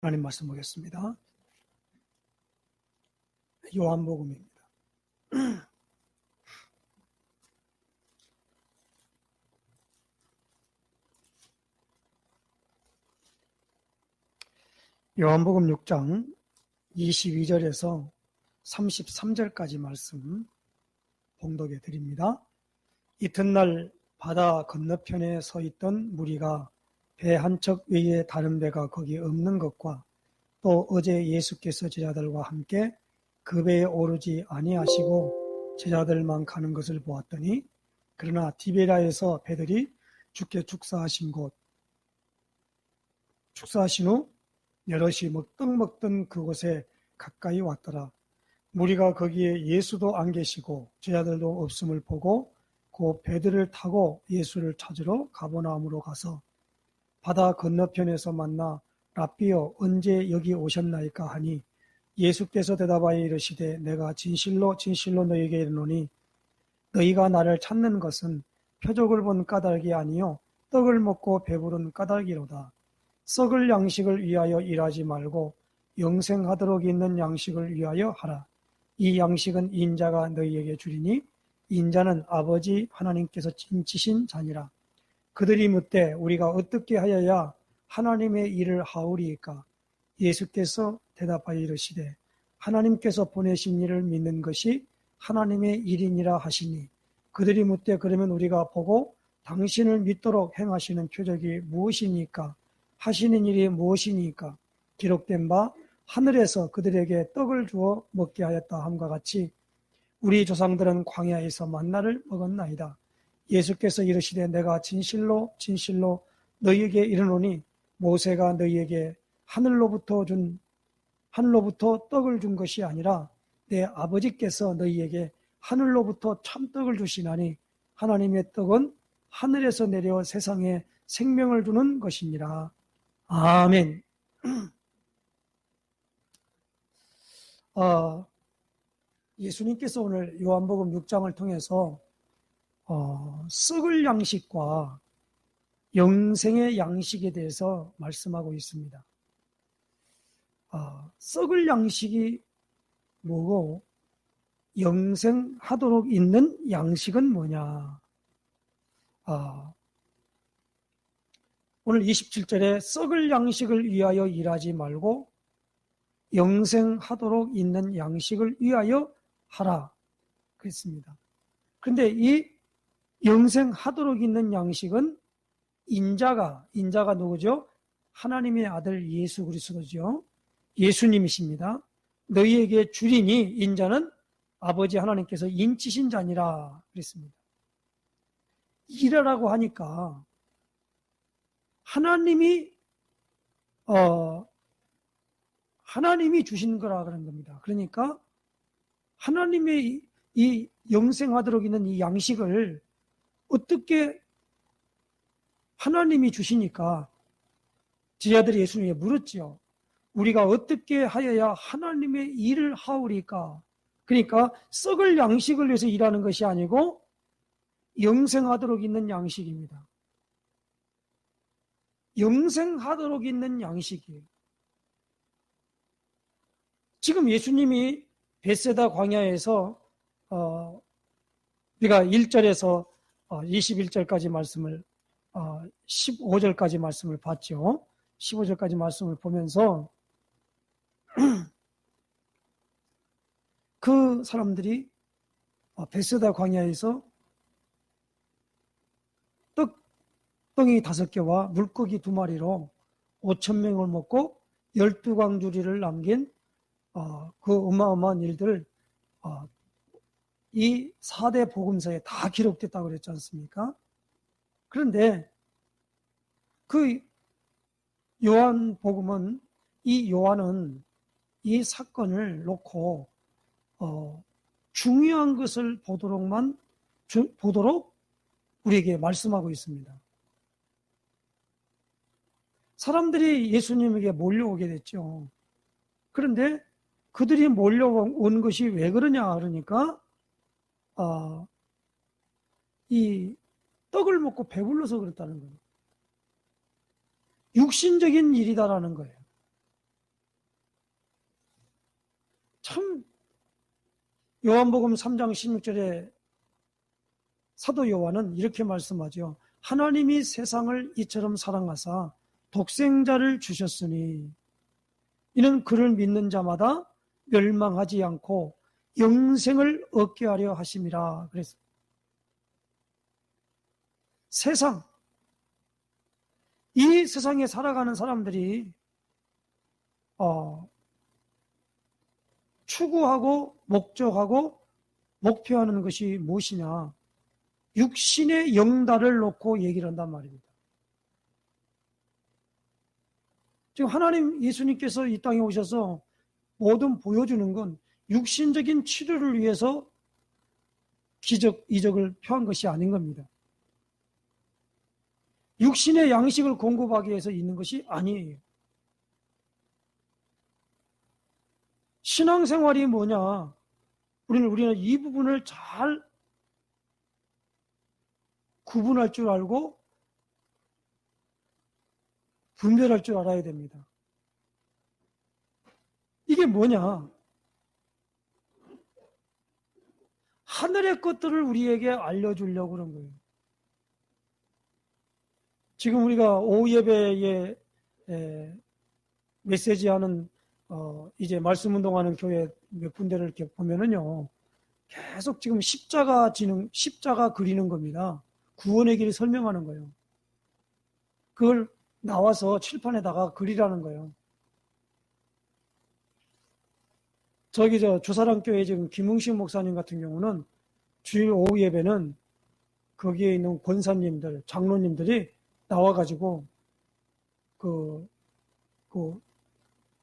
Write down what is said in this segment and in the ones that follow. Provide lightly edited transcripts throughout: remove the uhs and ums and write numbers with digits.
하나님 말씀 보겠습니다. 요한복음입니다. 요한복음 6장 22절에서 33절까지 말씀 봉독해 드립니다. 이튿날 바다 건너편에 서 있던 무리가 배 한 척 외에 다른 배가 거기 없는 것과 또 어제 예수께서 제자들과 함께 그 배에 오르지 아니하시고 제자들만 가는 것을 보았더니 그러나 디베라에서 배들이 주께 축사하신 후 여럿이 떡 먹던 그곳에 가까이 왔더라. 무리가 거기에 예수도 안 계시고 제자들도 없음을 보고 그 배들을 타고 예수를 찾으러 가버나움으로 가서 바다 건너편에서 만나 랍비여 언제 여기 오셨나이까 하니 예수께서 대답하여 이르시되 내가 진실로 진실로 너희에게 이르노니 너희가 나를 찾는 것은 표적을 본 까닭이 아니요 떡을 먹고 배부른 까닭이로다. 썩을 양식을 위하여 일하지 말고 영생하도록 있는 양식을 위하여 하라. 이 양식은 인자가 너희에게 주리니 인자는 아버지 하나님께서 진치신 자니라. 그들이 묻되 우리가 어떻게 하여야 하나님의 일을 하오리이까? 예수께서 대답하여 이르시되 하나님께서 보내신 일을 믿는 것이 하나님의 일이니라 하시니 그들이 묻되 그러면 우리가 보고 당신을 믿도록 행하시는 표적이 무엇이니까? 하시는 일이 무엇이니까? 기록된 바 하늘에서 그들에게 떡을 주어 먹게 하였다 함과 같이 우리 조상들은 광야에서 만나를 먹었나이다. 예수께서 이르시되 내가 진실로 진실로 너희에게 이르노니 모세가 너희에게 하늘로부터 떡을 준 것이 아니라 내 아버지께서 너희에게 하늘로부터 참떡을 주시나니 하나님의 떡은 하늘에서 내려 세상에 생명을 주는 것이니라. 아멘. 예수님께서 오늘 요한복음 6장을 통해서 썩을 양식과 영생의 양식에 대해서 말씀하고 있습니다. 썩을 양식이 뭐고 영생하도록 있는 양식은 뭐냐? 오늘 27절에 썩을 양식을 위하여 일하지 말고 영생하도록 있는 양식을 위하여 하라 그랬습니다. 그런데 이 영생하도록 있는 양식은 인자가 누구죠? 하나님의 아들 예수 그리스도죠. 예수님이십니다. 너희에게 주리니 인자는 아버지 하나님께서 인치신 자니라 그랬습니다. 일하라고 하니까 하나님이 주신 거라 그런 겁니다. 그러니까 하나님의 이 영생하도록 있는 이 양식을 어떻게 하나님이 주시니까 제자들이 예수님에게 물었지요. 우리가 어떻게 하여야 하나님의 일을 하오리까? 그러니까 썩을 양식을 위해서 일하는 것이 아니고 영생하도록 있는 양식입니다. 영생하도록 있는 양식이에요. 지금 예수님이 벳세다 광야에서 우리가 1절에서 21절까지 말씀을 15절까지 말씀을 봤죠. 15절까지 말씀을 보면서 그 사람들이 벳세다 광야에서 떡덩이 5개와 물고기 2마리로 5,000명을 먹고 12광주리를 남긴 그 어마어마한 일들을 이 4대 복음서에 다 기록됐다고 그랬지 않습니까? 그런데 그 요한복음은 요한은 이 사건을 놓고 중요한 것을 보도록 우리에게 말씀하고 있습니다. 사람들이 예수님에게 몰려오게 됐죠. 그런데 그들이 몰려온 것이 왜 그러냐 그러니까 이 떡을 먹고 배불러서 그랬다는 거예요. 육신적인 일이다라는 거예요. 참 요한복음 3장 16절에 사도 요한은 이렇게 말씀하죠. 하나님이 세상을 이처럼 사랑하사 독생자를 주셨으니 이는 그를 믿는 자마다 멸망하지 않고 영생을 얻게 하려 하심이라 그랬습니다. 세상, 이 세상에 살아가는 사람들이 추구하고 목적하고 목표하는 것이 무엇이냐? 육신의 영달을 놓고 얘기를 한단 말입니다. 지금 하나님 예수님께서 이 땅에 오셔서 모든 보여주는 건 육신적인 치료를 위해서 기적, 이적을 표한 것이 아닌 겁니다. 육신의 양식을 공급하기 위해서 있는 것이 아니에요. 신앙생활이 뭐냐? 우리는 이 부분을 잘 구분할 줄 알고 분별할 줄 알아야 됩니다. 이게 뭐냐? 하늘의 것들을 우리에게 알려주려고 그런 거예요. 지금 우리가 오후 예배에 메시지하는 이제 말씀 운동하는 교회 몇 군데를 이렇게 보면은요, 계속 지금 십자가 그리는 겁니다. 구원의 길을 설명하는 거예요. 그걸 나와서 칠판에다가 그리라는 거예요. 조사랑교회 지금 김흥식 목사님 같은 경우는 주일 오후 예배는 거기에 있는 권사님들, 장로님들이 나와가지고 그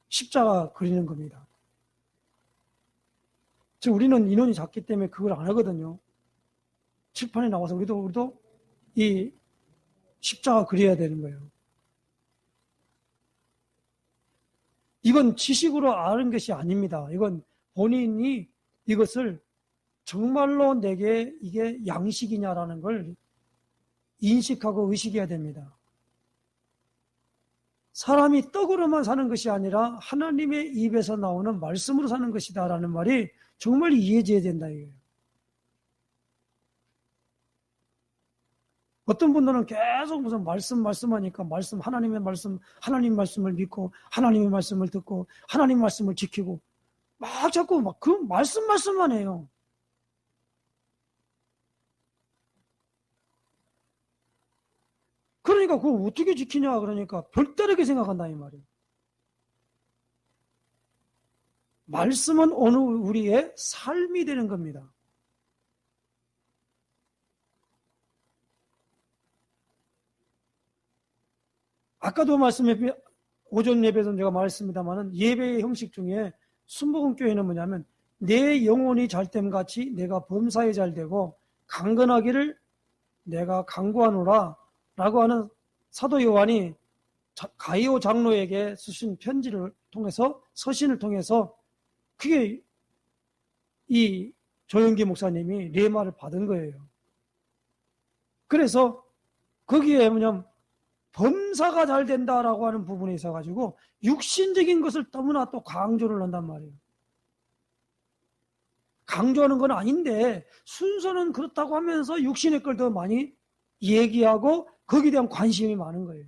십자가 그리는 겁니다. 지금 우리는 인원이 작기 때문에 그걸 안 하거든요. 칠판에 나와서 우리도 이 십자가 그려야 되는 거예요. 이건 지식으로 아는 것이 아닙니다. 이건 본인이 이것을 정말로 내게 이게 양식이냐라는 걸 인식하고 의식해야 됩니다. 사람이 떡으로만 사는 것이 아니라 하나님의 입에서 나오는 말씀으로 사는 것이다라는 말이 정말 이해져야 된다 이거예요. 어떤 분들은 계속 무슨 말씀하니까 하나님 말씀을 믿고 하나님의 말씀을 듣고 하나님 말씀을 지키고 막 자꾸 그 말씀만 해요. 그러니까 그거 어떻게 지키냐 그러니까 별다르게 생각한다 이 말이에요. 말씀은 오늘 우리의 삶이 되는 겁니다. 아까도 오전 예배에서 제가 말했습니다만은 예배의 형식 중에 순복음교회는 뭐냐면 내 영혼이 잘됨 같이 내가 범사에 잘되고 강건하기를 내가 강구하노라 라고 하는 사도 요한이 가이오 장로에게 쓰신 편지를 통해서 서신을 통해서 그게 이 조영기 목사님이 레마를 받은 거예요. 그래서 거기에 뭐냐면 범사가 잘 된다라고 하는 부분에 있어가지고 육신적인 것을 너무나 또 강조를 한단 말이에요. 강조하는 건 아닌데 순서는 그렇다고 하면서 육신의 걸 더 많이 얘기하고 거기에 대한 관심이 많은 거예요.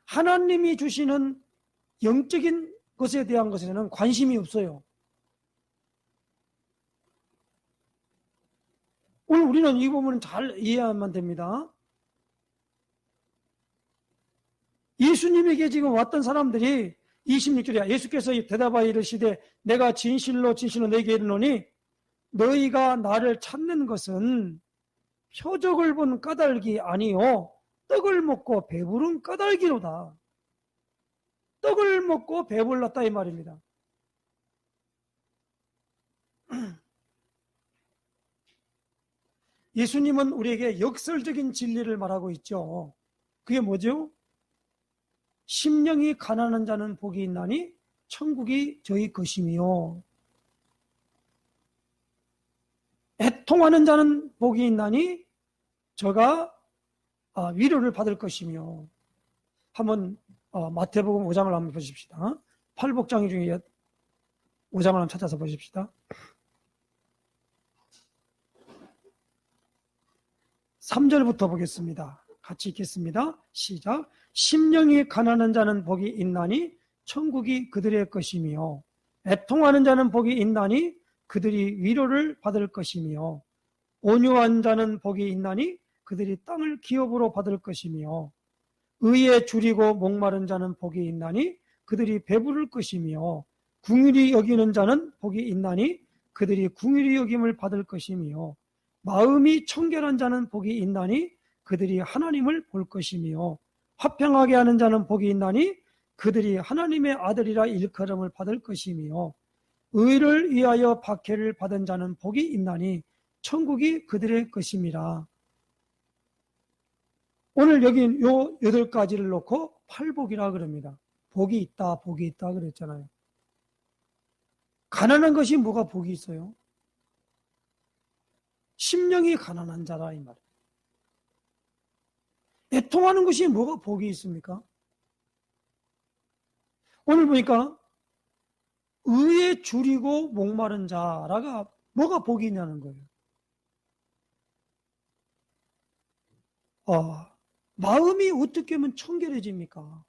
하나님이 주시는 영적인 것에 대한 것에는 관심이 없어요. 오늘 우리는 이 부분은 잘 이해하면 됩니다. 예수님에게 지금 왔던 사람들이 26절에 예수께서 대답하여 이르시되 내가 진실로 너희에게 이르노니 너희가 나를 찾는 것은 표적을 본 까닭이 아니요 떡을 먹고 배부른 까닭이로다. 떡을 먹고 배불렀다 이 말입니다. 예수님은 우리에게 역설적인 진리를 말하고 있죠. 그게 뭐죠? 심령이 가난한 자는 복이 있나니 천국이 저희 것이며 애통하는 자는 복이 있나니 저가 위로를 받을 것이며 한번 마태복음 5장을 한번 보십시다. 팔복장 중에 5장을 한번 찾아서 보십시다. 3절부터 보겠습니다. 같이 읽겠습니다. 시작. 심령이 가난한 자는 복이 있나니 천국이 그들의 것이며 애통하는 자는 복이 있나니 그들이 위로를 받을 것이며 온유한 자는 복이 있나니 그들이 땅을 기업으로 받을 것이며 의에 줄이고 목마른 자는 복이 있나니 그들이 배부를 것이며 궁휼히 여기는 자는 복이 있나니 그들이 궁휼히 여김을 받을 것이며 마음이 청결한 자는 복이 있나니 그들이 하나님을 볼 것이며 화평하게 하는 자는 복이 있나니 그들이 하나님의 아들이라 일컬음을 받을 것이며 의를 위하여 박해를 받은 자는 복이 있나니 천국이 그들의 것임이라. 오늘 여기 요 8가지를 놓고 팔복이라 그럽니다. 복이 있다, 복이 있다 그랬잖아요. 가난한 것이 뭐가 복이 있어요? 심령이 가난한 자라 이 말이에요. 애통하는 것이 뭐가 복이 있습니까? 오늘 보니까 의에 줄이고 목마른 자라가 뭐가 복이 있냐는 거예요. 마음이 어떻게 하면 청결해집니까?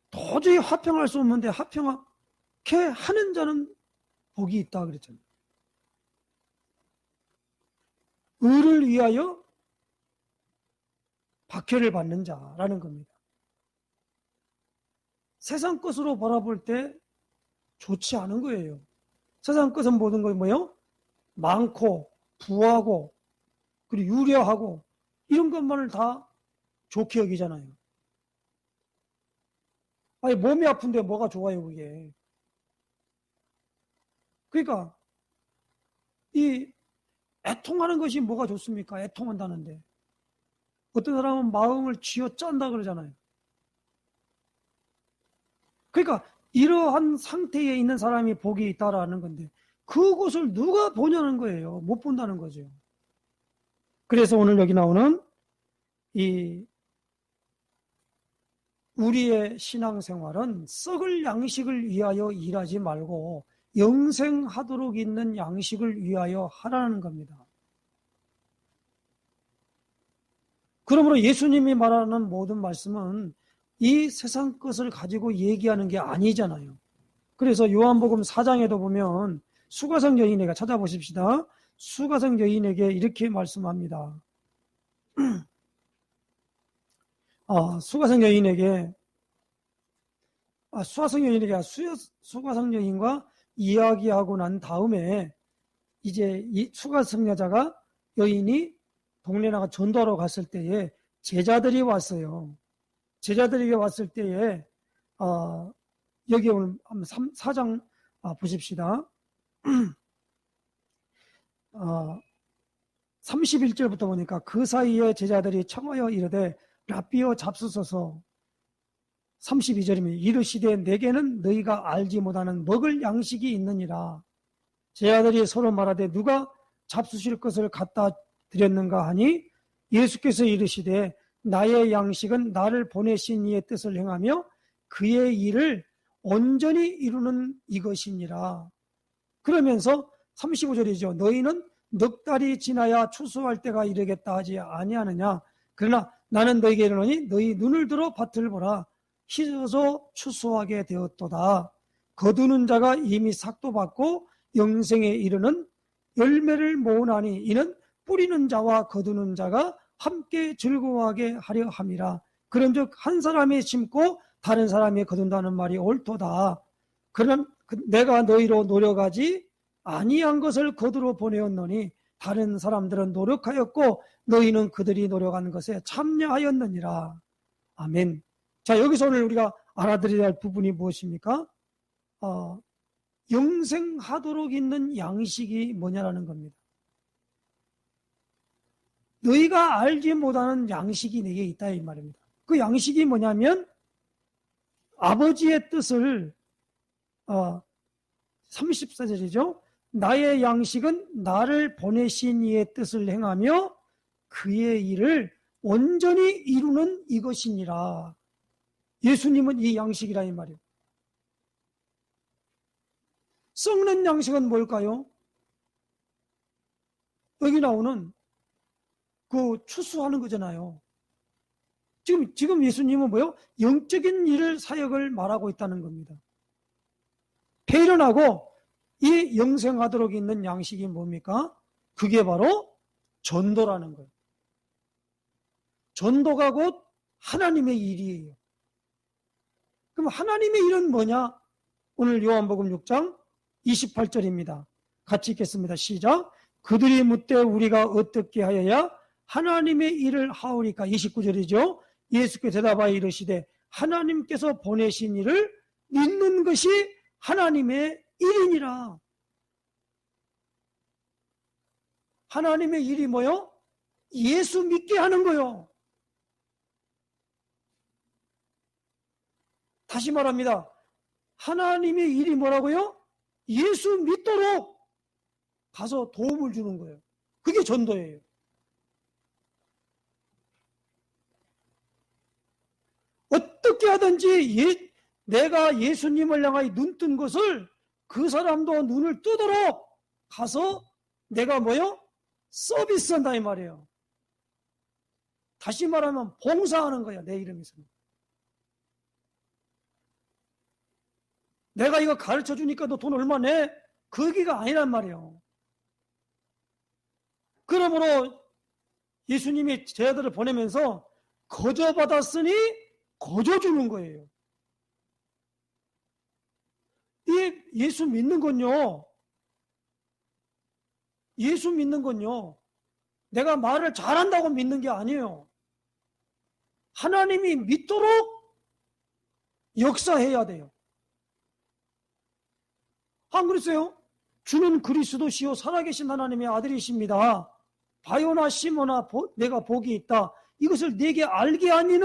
도저히 화평할 수 없는데 화평하게 하는 자는 복이 있다 그랬잖아요. 의를 위하여 박해를 받는 자라는 겁니다. 세상 것으로 바라볼 때 좋지 않은 거예요. 세상 것은 모든 걸 뭐예요? 많고 부하고 그리고 유려하고 이런 것만을 다 좋게 여기잖아요. 아니 몸이 아픈데 뭐가 좋아요 그게. 그러니까 이 애통하는 것이 뭐가 좋습니까? 애통한다는데. 어떤 사람은 마음을 쥐어짠다 그러잖아요. 그러니까 이러한 상태에 있는 사람이 복이 있다라는 건데 그것을 누가 보냐는 거예요. 못 본다는 거죠. 그래서 오늘 여기 나오는 이 우리의 신앙생활은 썩을 양식을 위하여 일하지 말고 영생하도록 있는 양식을 위하여 하라는 겁니다. 그러므로 예수님이 말하는 모든 말씀은 이 세상 것을 가지고 얘기하는 게 아니잖아요. 그래서 요한복음 4장에도 보면 수가성 여인에게 찾아보십시다. 수가성 여인에게 이렇게 말씀합니다. 수가성 여인과 이야기하고 난 다음에 이제 이 수가성 여인이 동네 나가 전도하러 갔을 때에 제자들이 왔어요. 제자들이 왔을 때에 여기 오늘 4장 보십시다. 31절부터 보니까 그 사이에 제자들이 청하여 이르되 라삐어 잡수소서. 32절이면 이르시되 내게는 너희가 알지 못하는 먹을 양식이 있느니라. 제자들이 서로 말하되 누가 잡수실 것을 갖다 드렸는가 하니 예수께서 이르시되 나의 양식은 나를 보내신 이의 뜻을 행하며 그의 일을 온전히 이루는 이것이니라. 그러면서 35절이죠. 너희는 넉 달이 지나야 추수할 때가 이르겠다 하지 아니하느냐. 그러나 나는 너희에게 이르노니 너희 눈을 들어 밭을 보라. 휘어서 추수하게 되었도다. 거두는 자가 이미 삭도 받고 영생에 이르는 열매를 모으나니 이는 뿌리는 자와 거두는 자가 함께 즐거워하게 하려 함이라. 그런즉 한 사람이 심고 다른 사람이 거둔다는 말이 옳도다. 그러나 내가 너희로 노력하지 아니한 것을 거두러 보내었노니 다른 사람들은 노력하였고 너희는 그들이 노력한 것에 참여하였느니라. 아멘. 자, 여기서 오늘 우리가 알아들어야 할 부분이 무엇입니까? 영생하도록 있는 양식이 뭐냐라는 겁니다. 너희가 알지 못하는 양식이 내게 있다 이 말입니다. 그 양식이 뭐냐면 아버지의 뜻을 34절이죠. 나의 양식은 나를 보내신 이의 뜻을 행하며 그의 일을 온전히 이루는 이것이니라. 예수님은 이 양식이라 이 말이에요. 썩는 양식은 뭘까요? 여기 나오는 그 추수하는 거잖아요. 지금 예수님은 뭐요? 영적인 일을 사역을 말하고 있다는 겁니다. 폐일어나고 이 영생하도록 있는 양식이 뭡니까? 그게 바로 전도라는 거예요. 전도가 곧 하나님의 일이에요. 그럼 하나님의 일은 뭐냐? 오늘 요한복음 6장 28절입니다. 같이 읽겠습니다. 시작. 그들이 묻되 우리가 어떻게 하여야 하나님의 일을 하오리까? 29절이죠. 예수께서 대답하여 이르시되 하나님께서 보내신 일을 믿는 것이 하나님의 일이니라. 하나님의 일이 뭐요? 예수 믿게 하는 거요. 다시 말합니다. 하나님의 일이 뭐라고요? 예수 믿도록 가서 도움을 주는 거예요. 그게 전도예요. 어떻게 하든지 내가 예수님을 향하여 눈 뜬 것을 그 사람도 눈을 뜨도록 가서 내가 뭐요? 서비스한다 이 말이에요. 다시 말하면 봉사하는 거야. 내 이름에서는. 내가 이거 가르쳐 주니까 너 돈 얼마 내? 그 얘기가 아니란 말이에요. 그러므로 예수님이 제자들을 보내면서 거저 받았으니 거저 주는 거예요. 이 예수 믿는 건요. 예수 믿는 건요. 내가 말을 잘한다고 믿는 게 아니에요. 하나님이 믿도록 역사해야 돼요. 안 그랬어요? 주는 그리스도시요 살아계신 하나님의 아들이십니다. 바요나 시모나 내가 복이 있다. 이것을 내게 알게 하는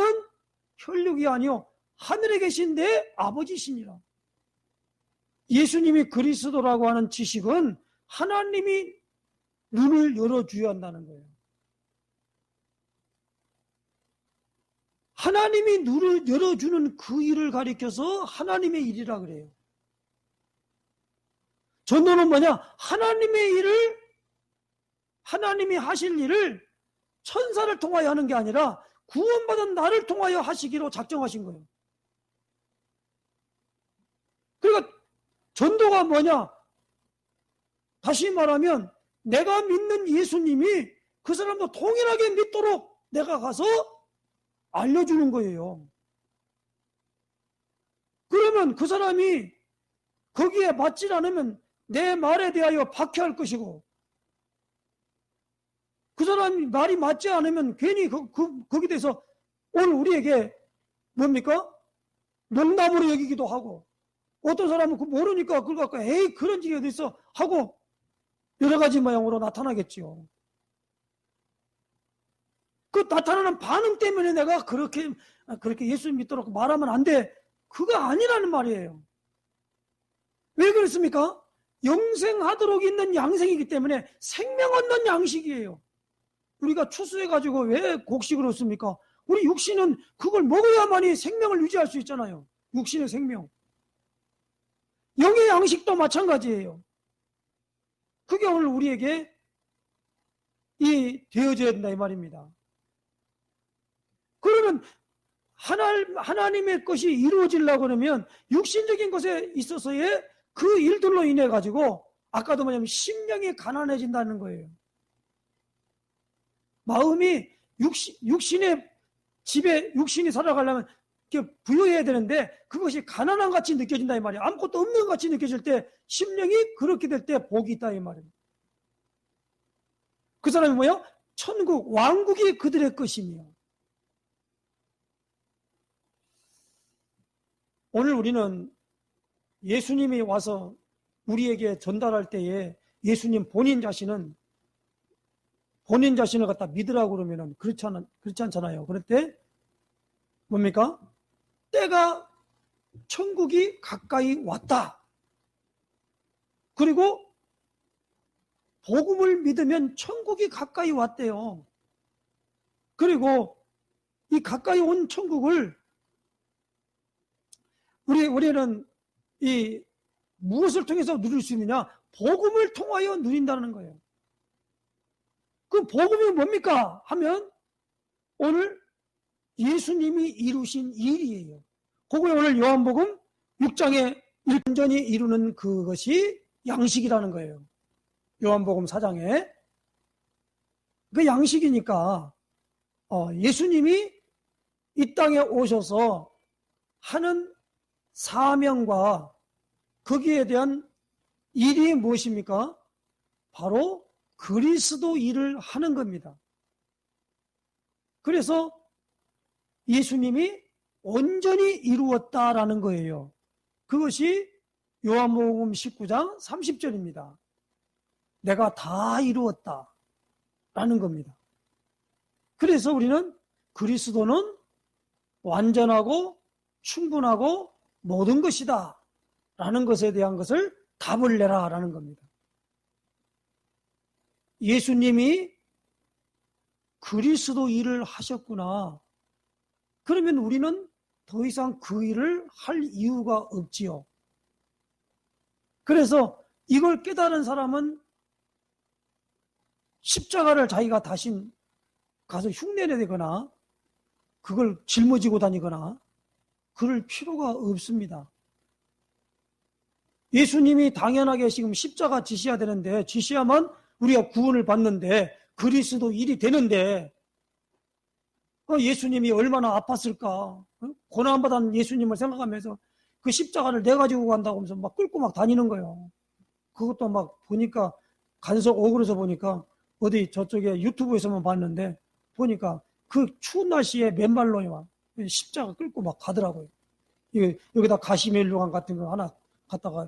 혈육이 아니요 하늘에 계신 내 아버지시니라. 예수님이 그리스도라고 하는 지식은 하나님이 눈을 열어줘야 한다는 거예요. 하나님이 눈을 열어주는 그 일을 가리켜서 하나님의 일이라 그래요. 전도는 뭐냐? 하나님의 일을, 하나님이 하실 일을 천사를 통하여 하는 게 아니라 구원받은 나를 통하여 하시기로 작정하신 거예요. 그러니까 전도가 뭐냐? 다시 말하면 내가 믿는 예수님이 그 사람도 동일하게 믿도록 내가 가서 알려주는 거예요. 그러면 그 사람이 거기에 맞지 않으면 내 말에 대하여 박해할 것이고, 그 사람이 말이 맞지 않으면 괜히 거기에 대해서 오늘 우리에게 뭡니까? 농담으로 여기기도 하고, 어떤 사람은 모르니까 그걸 갖고 에이 그런 일이 어디 있어 하고 여러 가지 모양으로 나타나겠지요. 그 나타나는 반응 때문에 내가 그렇게 예수 믿도록 말하면 안 돼. 그거 아니라는 말이에요. 왜 그렇습니까? 영생하도록 있는 양생이기 때문에 생명 얻는 양식이에요. 우리가 추수해가지고 왜 곡식을 얻습니까? 우리 육신은 그걸 먹어야만이 생명을 유지할 수 있잖아요. 육신의 생명. 영의 양식도 마찬가지예요. 그게 오늘 우리에게 되어져야 된다 이 말입니다. 그러면 하나님의 것이 이루어지려고 그러면 육신적인 것에 있어서의 그 일들로 인해 가지고 아까도 뭐냐면 심령이 가난해진다는 거예요. 마음이 육신의 집에 육신이 살아가려면 부여해야 되는데 그것이 가난한 같이 느껴진다 이 말이에요. 아무것도 없는 것 같이 느껴질 때 심령이 그렇게 될 때 복이 있다 이 말이에요. 그 사람이 뭐예요? 천국 왕국이 그들의 것이며. 오늘 우리는 예수님이 와서 우리에게 전달할 때에 예수님 본인 자신을 갖다 믿으라고 그러면은 그렇지 않잖아요. 그럴 때 뭡니까? 때가 천국이 가까이 왔다. 그리고 복음을 믿으면 천국이 가까이 왔대요. 그리고 이 가까이 온 천국을 우리는 이 무엇을 통해서 누릴 수 있느냐? 복음을 통하여 누린다는 거예요. 그 복음이 뭡니까? 하면 오늘 예수님이 이루신 일이에요. 그걸 오늘 요한복음 6장에 완전히 이루는 그것이 양식이라는 거예요. 요한복음 4장에. 그 양식이니까 예수님이 이 땅에 오셔서 하는 사명과 거기에 대한 일이 무엇입니까? 바로 그리스도 일을 하는 겁니다. 그래서 예수님이 온전히 이루었다라는 거예요. 그것이 요한복음 19장 30절입니다. 내가 다 이루었다라는 겁니다. 그래서 우리는 그리스도는 완전하고 충분하고 모든 것이다 라는 것에 대한 것을 답을 내라 라는 겁니다. 예수님이 그리스도 일을 하셨구나. 그러면 우리는 더 이상 그 일을 할 이유가 없지요. 그래서 이걸 깨달은 사람은 십자가를 자기가 다시 가서 흉내내거나 그걸 짊어지고 다니거나 그럴 필요가 없습니다. 예수님이 당연하게 지금 십자가 지셔야 되는데, 지셔야만 우리가 구원을 받는데, 그리스도 일이 되는데, 예수님이 얼마나 아팠을까? 고난받은 예수님을 생각하면서 그 십자가를 내 가지고 간다고 하면서 막 끌고 막 다니는 거예요. 그것도 막 보니까, 간석 오그려서 보니까, 어디 저쪽에 유튜브에서만 봤는데, 보니까 그 추운 날씨에 맨발로 십자가 끌고 막 가더라고요. 여기다 가시멜로관 같은 거 하나 갖다가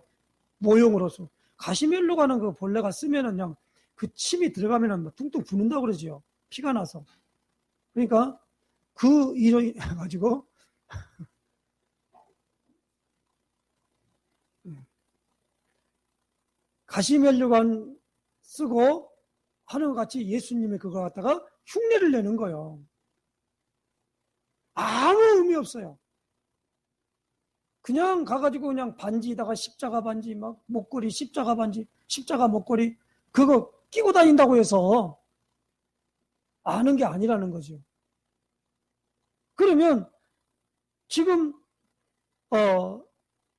모형으로서. 가시멜로관은 그 벌레가 쓰면은 그냥 그 침이 들어가면은 막 퉁퉁 부는다고 그러지요. 피가 나서. 그러니까 그 일을 해가지고 가시멜로관 쓰고 하는 것 같이 예수님이 그거 갖다가 흉내를 내는 거예요. 아무 의미 없어요. 그냥 가가지고 그냥 반지에다가 십자가 반지, 막 목걸이, 십자가 반지, 십자가 목걸이, 그거 끼고 다닌다고 해서 아는 게 아니라는 거죠. 그러면 지금,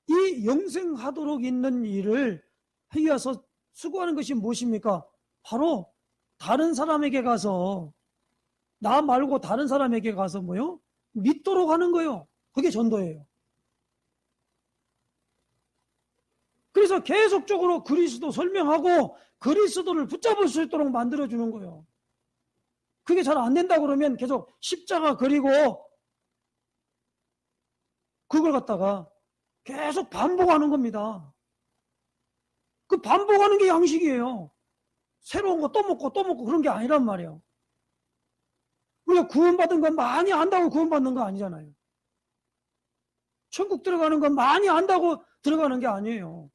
이 영생하도록 있는 일을 하기 위해서 수고하는 것이 무엇입니까? 바로 다른 사람에게 가서, 나 말고 다른 사람에게 가서 뭐요? 믿도록 하는 거예요. 그게 전도예요. 그래서 계속적으로 그리스도 설명하고 그리스도를 붙잡을 수 있도록 만들어주는 거예요. 그게 잘 안 된다 그러면 계속 십자가 그리고 그걸 갖다가 계속 반복하는 겁니다. 그 반복하는 게 양식이에요. 새로운 거 또 먹고 또 먹고 그런 게 아니란 말이에요. 우리가 구원받은 건 많이 안다고 구원받는 거 아니잖아요. 천국 들어가는 건 많이 안다고 들어가는 게 아니에요.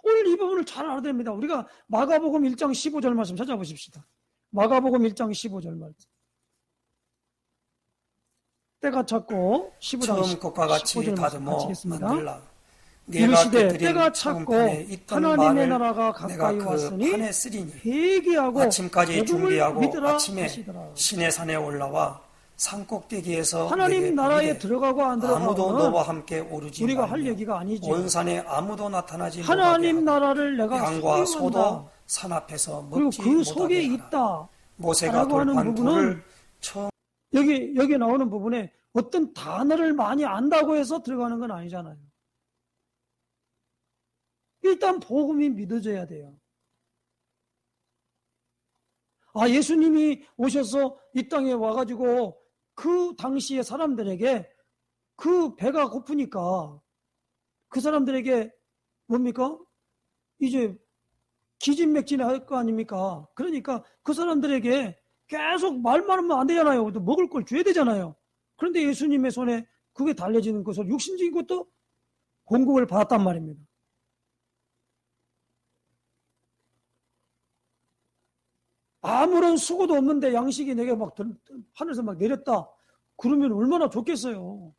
오늘 이 부분을 잘 알아야 됩니다. 우리가 마가복음 1장 15절 말씀 찾아보십시다. 마가복음 1장 15절 말씀. 때가 찼고 15장 처음 것과 같이 15절 다듬어 만들라. 이르시되 때가 찼고 하나님의 나라가 가까이 내가 왔으니 판에 쓰리니 회개하고 아침까지 준비하고 믿으라 아침에 하시더라. 시내 산에 올라와 산꼭대기에서 하나님 나라에 들어가고 안 아무도 들어가고는 너와 함께 오르지 우리가 말며 할 얘기가 아니죠. 온 산에 아무도 나타나지 하나님 못하게 나라를 내가 양과 소유한다. 소도 산 앞에서 그리고 먹지 그 속에 못하게 하라. 있다. 모세가 라고 하는 돌판 부분은 돌을 처음 여기 나오는 부분에 어떤 단어를 많이 안다고 해서 들어가는 건 아니잖아요. 일단 복음이 믿어져야 돼요. 예수님이 오셔서 이 땅에 와가지고 그 당시의 사람들에게 그 배가 고프니까 그 사람들에게 뭡니까? 이제 기진맥진을 할 거 아닙니까? 그러니까 그 사람들에게 계속 말만 하면 안 되잖아요. 또 먹을 걸 줘야 되잖아요. 그런데 예수님의 손에 그게 달려지는 것을 육신적인 것도 공급을 받았단 말입니다. 아무런 수고도 없는데 양식이 내게 막 하늘에서 막 내렸다. 그러면 얼마나 좋겠어요.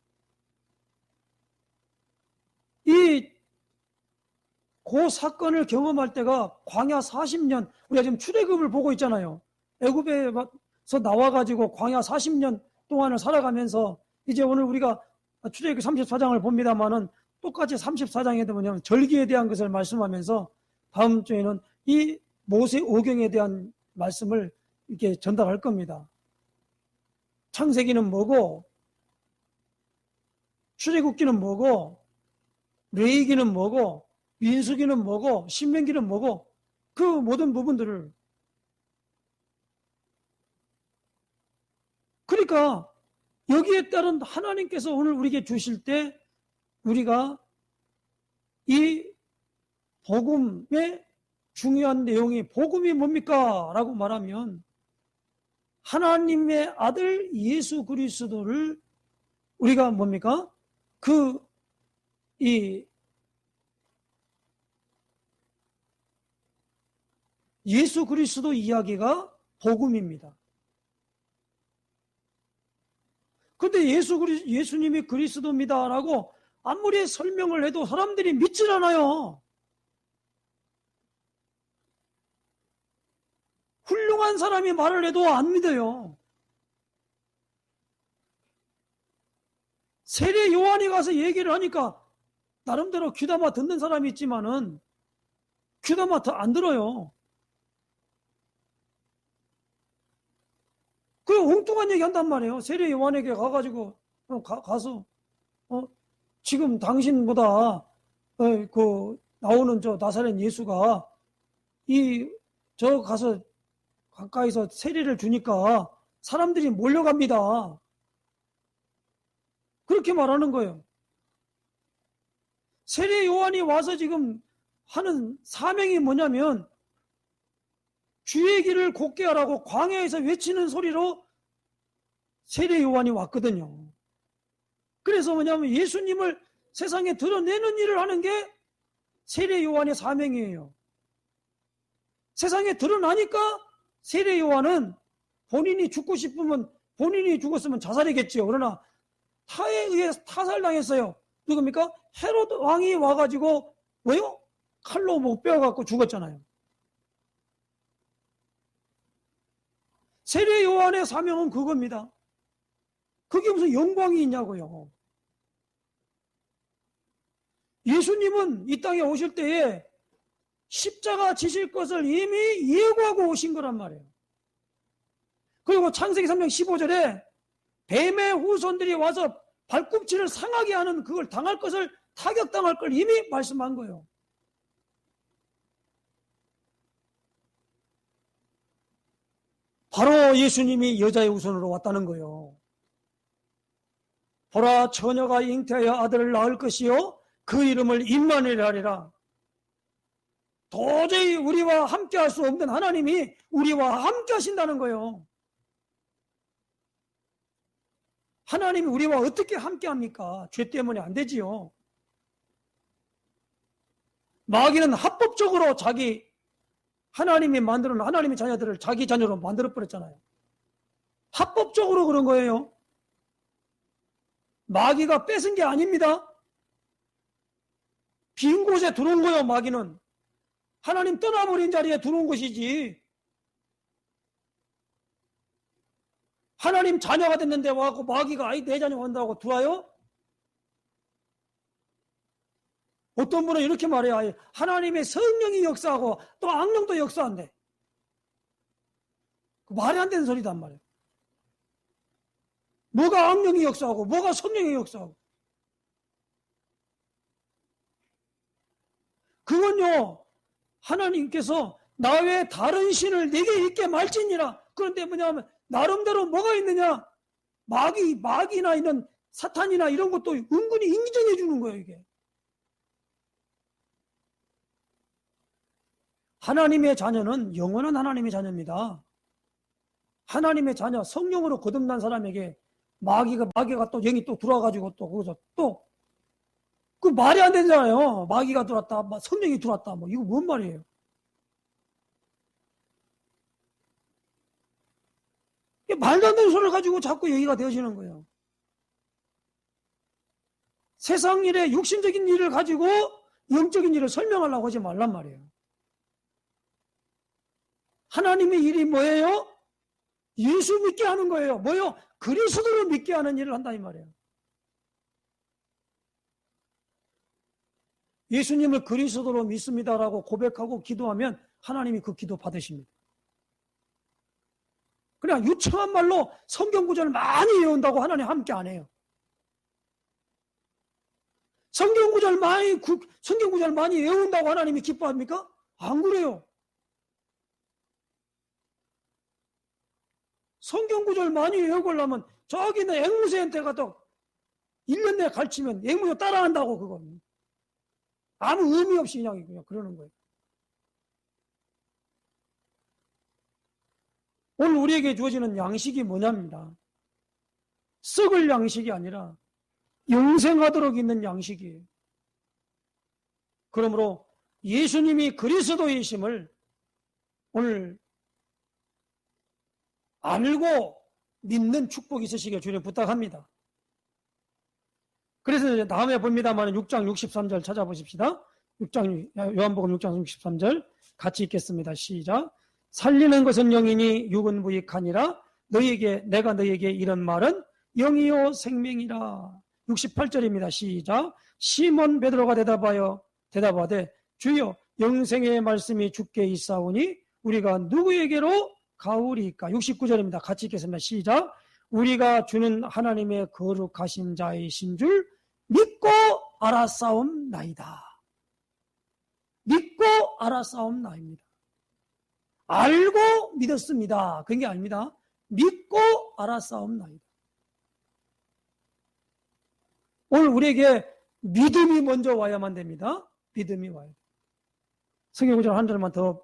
그 사건을 경험할 때가 광야 40년, 우리가 지금 출애굽을 보고 있잖아요. 애굽에서 나와가지고 광야 40년 동안을 살아가면서 이제 오늘 우리가 출애굽 34장을 봅니다만은 똑같이 34장에도 뭐냐면 절기에 대한 것을 말씀하면서 다음 주에는 이 모세 오경에 대한 말씀을 이렇게 전달할 겁니다. 창세기는 뭐고, 출애굽기는 뭐고, 레위기는 뭐고, 민수기는 뭐고, 신명기는 뭐고, 그 모든 부분들을. 그러니까 여기에 따른 하나님께서 오늘 우리에게 주실 때 우리가 이 복음의 중요한 내용이 복음이 뭡니까? 라고 말하면 하나님의 아들 예수 그리스도를 우리가 뭡니까? 예수 그리스도 이야기가 복음입니다. 근데 예수님이 그리스도입니다라고 아무리 설명을 해도 사람들이 믿질 않아요. 훌륭한 사람이 말을 해도 안 믿어요. 세례 요한이 가서 얘기를 하니까 나름대로 귀담아 듣는 사람이 있지만은 귀담아 안 들어요. 그 엉뚱한 얘기 한단 말이에요. 세례 요한에게 가가지고 가서 지금 당신보다 나오는 저 나사렛 예수가 저 가서 가까이서 세례를 주니까 사람들이 몰려갑니다. 그렇게 말하는 거예요. 세례 요한이 와서 지금 하는 사명이 뭐냐면 주의 길을 곧게 하라고 광야에서 외치는 소리로 세례 요한이 왔거든요. 그래서 뭐냐면 예수님을 세상에 드러내는 일을 하는 게 세례 요한의 사명이에요. 세상에 드러나니까 세례 요한은 본인이 죽고 싶으면 본인이 죽었으면 자살이겠죠. 그러나 타에 의해 타살당했어요. 누굽니까? 헤롯 왕이 와가지고 왜요? 칼로 못 베어갖고 죽었잖아요. 세례 요한의 사명은 그겁니다. 그게 무슨 영광이 있냐고요. 예수님은 이 땅에 오실 때에 십자가 지실 것을 이미 예고하고 오신 거란 말이에요. 그리고 창세기 3장 15절에 뱀의 후손들이 와서 발꿈치를 상하게 하는 그걸 당할 것을 타격당할 걸 이미 말씀한 거예요. 바로 예수님이 여자의 후손으로 왔다는 거예요. 보라 처녀가 잉태하여 아들을 낳을 것이요 그 이름을 임마누엘 하리라. 도저히 우리와 함께 할 수 없는 하나님이 우리와 함께 하신다는 거예요. 하나님이 우리와 어떻게 함께 합니까? 죄 때문에 안 되지요. 마귀는 합법적으로 하나님이 만들어놓은 하나님의 자녀들을 자기 자녀로 만들어버렸잖아요. 합법적으로 그런 거예요. 마귀가 뺏은 게 아닙니다. 빈 곳에 들어온 거예요, 마귀는. 하나님 떠나버린 자리에 들어온 것이지. 하나님 자녀가 됐는데 와서 마귀가 내 자녀 한다고 들어와요? 어떤 분은 이렇게 말해요. 하나님의 성령이 역사하고 또 악령도 역사한대. 말이 안 되는 소리단 말이에요. 뭐가 악령이 역사하고 뭐가 성령이 역사하고. 그건요, 하나님께서 나 외에 다른 신을 내게 있게 말지니라. 그런데 뭐냐면 나름대로 뭐가 있느냐? 마귀나 이런 사탄이나 이런 것도 은근히 인정해 주는 거예요, 이게. 하나님의 자녀는 영원한 하나님의 자녀입니다. 하나님의 자녀, 성령으로 거듭난 사람에게 마귀가 또 영이 또 들어와가지고 또 거기서 또 그 말이 안 되잖아요. 마귀가 들어왔다, 성령이 들어왔다, 이거 뭔 말이에요? 말도 안 되는 소리를 가지고 자꾸 얘기가 되어지는 거예요. 세상 일에 육신적인 일을 가지고 영적인 일을 설명하려고 하지 말란 말이에요. 하나님의 일이 뭐예요? 예수 믿게 하는 거예요. 뭐요? 그리스도를 믿게 하는 일을 한다 이 말이에요. 예수님을 그리스도로 믿습니다라고 고백하고 기도하면 하나님이 그 기도 받으십니다. 그냥 유창한 말로 성경 구절을 많이 외운다고 하나님 함께 안 해요. 성경 구절 많이 외운다고 하나님이 기뻐합니까? 안 그래요. 성경 구절 많이 외우려면 저기는 앵무새한테 가도 1년 내에 가르치면 앵무새 따라한다고 그거는. 아무 의미 없이 그냥 그러는 거예요. 오늘 우리에게 주어지는 양식이 뭐냐입니다. 썩을 양식이 아니라 영생하도록 있는 양식이에요. 그러므로 예수님이 그리스도이심을 오늘 알고 믿는 축복이 있으시길 주님 부탁합니다. 그래서 이제 다음에 봅니다만 6장 63절 찾아보십시다. 요한복음 6장 63절 같이 읽겠습니다. 시작. 살리는 것은 영이니 육은 무익하니라. 내가 너희에게 이런 말은 영이요 생명이라. 68절입니다. 시작. 시몬 베드로가 대답하되 주여 영생의 말씀이 주께 있사오니 우리가 누구에게로 가오리까? 69절입니다. 같이 읽겠습니다. 시작. 우리가 주는 하나님의 거룩하신 자이신 줄 믿고 알았사옵나이다. 믿고 알았사옵나이다. 알고 믿었습니다. 그런 게 아닙니다. 믿고 알았사옵나이다. 오늘 우리에게 믿음이 먼저 와야만 됩니다. 믿음이 와야 돼요. 성경구절 한 절만 더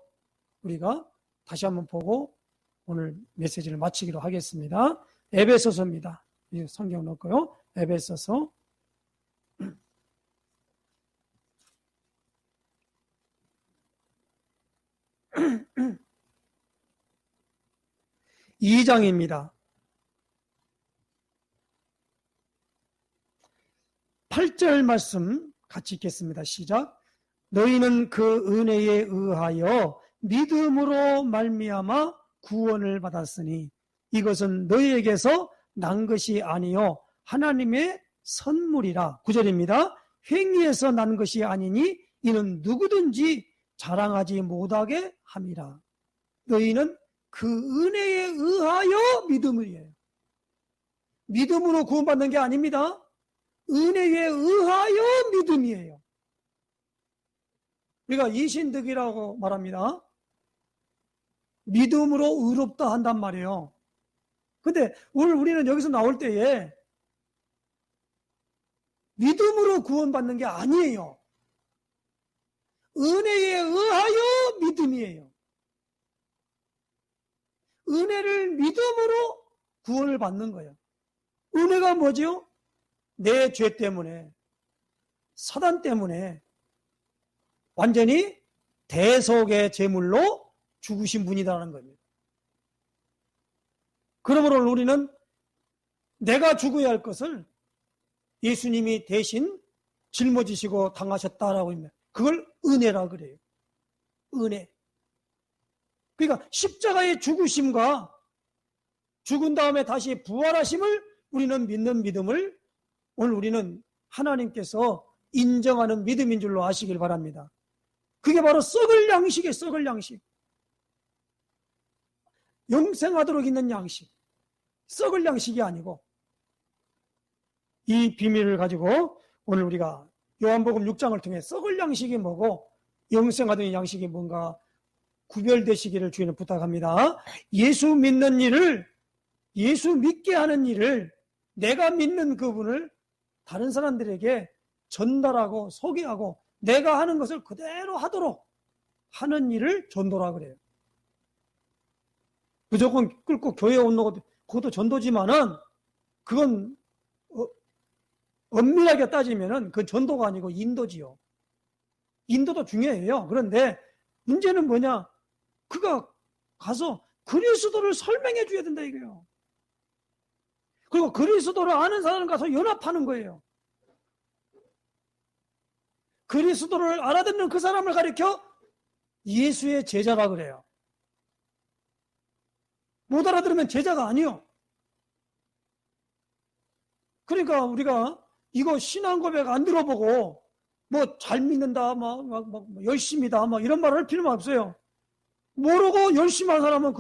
우리가 다시 한번 보고 오늘 메시지를 마치기로 하겠습니다. 에베소서입니다. 성경 넣고요. 에베소서 2장입니다. 8절 말씀 같이 읽겠습니다. 시작. 너희는 그 은혜에 의하여 믿음으로 말미암아 구원을 받았으니 이것은 너희에게서 난 것이 아니요 하나님의 선물이라. 9절입니다. 행위에서 난 것이 아니니 이는 누구든지 자랑하지 못하게 함이라. 너희는 그 은혜에 의하여 믿음이에요. 믿음으로 구원받는 게 아닙니다. 은혜에 의하여 믿음이에요. 우리가 이신득이라고 말합니다. 믿음으로 의롭다 한단 말이에요. 근데 오늘 우리는 여기서 나올 때에 믿음으로 구원받는 게 아니에요. 은혜에 의하여 믿음이에요. 은혜를 믿음으로 구원을 받는 거예요. 은혜가 뭐죠? 내 죄 때문에, 사단 때문에 완전히 대속의 제물로 죽으신 분이라는 겁니다. 그러므로 우리는 내가 죽어야 할 것을 예수님이 대신 짊어지시고 당하셨다라고 합니다. 그걸 은혜라 그래요. 은혜. 그러니까 십자가의 죽으심과 죽은 다음에 다시 부활하심을 우리는 믿는 믿음을 오늘 우리는 하나님께서 인정하는 믿음인 줄로 아시길 바랍니다. 그게 바로 썩을 양식이에요. 썩을 양식. 영생하도록 있는 양식. 썩을 양식이 아니고 이 비밀을 가지고 오늘 우리가 요한복음 6장을 통해 썩을 양식이 뭐고 영생하도록 있는 양식이 뭔가 구별되시기를 주님은 부탁합니다. 예수 믿는 일을, 예수 믿게 하는 일을, 내가 믿는 그분을 다른 사람들에게 전달하고 소개하고 내가 하는 것을 그대로 하도록 하는 일을 전도라 그래요. 무조건 끌고 교회에 오는 것도 그것도 전도지만은 그건 엄밀하게 따지면은 그건 전도가 아니고 인도지요. 인도도 중요해요. 그런데 문제는 뭐냐? 그가 가서 그리스도를 설명해 줘야 된다 이거예요. 그리고 그리스도를 아는 사람 가서 연합하는 거예요. 그리스도를 알아듣는 그 사람을 가리켜 예수의 제자라 그래요. 못 알아들으면 제자가 아니요. 그러니까 우리가 이거 신앙 고백 안 들어보고 뭐 잘 믿는다, 열심히다, 이런 말을 할 필요는 없어요. 모르고 열심히 하는 사람은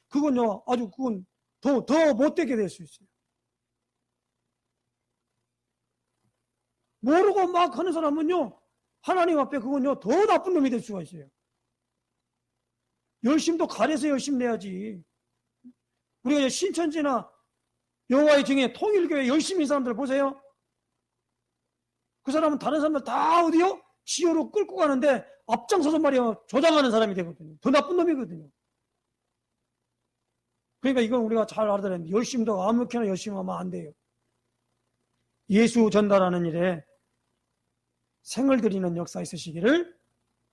그건요, 아주 그건 더 못되게 될 수 있어요. 모르고 막 하는 사람은요, 하나님 앞에 그건요, 더 나쁜 놈이 될 수가 있어요. 열심도 가려서 열심히 내야지. 우리가 신천지나 여호와의 증인 통일교회 열심히 사람들 보세요. 그 사람은 다른 사람들 다 어디요? 지효로 끌고 가는데 앞장서서 말이요, 조장하는 사람이 되거든요. 더 나쁜 놈이거든요. 그러니까 이건 우리가 잘 알아야 됩니다. 열심도 아무렇게나 열심히 하면 안 돼요. 예수 전달하는 일에 생을 드리는 역사 있으시기를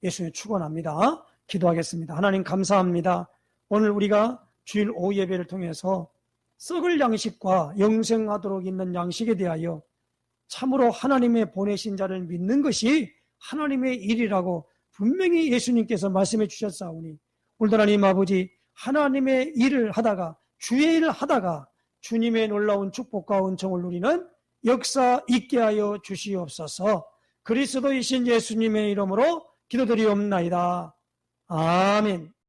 예수님 축원합니다. 기도하겠습니다. 하나님 감사합니다. 오늘 우리가 주일 오후 예배를 통해서 썩을 양식과 영생하도록 있는 양식에 대하여 참으로 하나님의 보내신 자를 믿는 것이 하나님의 일이라고 분명히 예수님께서 말씀해 주셨사오니 오늘도 하나님 아버지 하나님의 일을 하다가 주의 일을 하다가 주님의 놀라운 축복과 은총을 누리는 역사 있게 하여 주시옵소서. 그리스도이신 예수님의 이름으로 기도드리옵나이다. 아멘.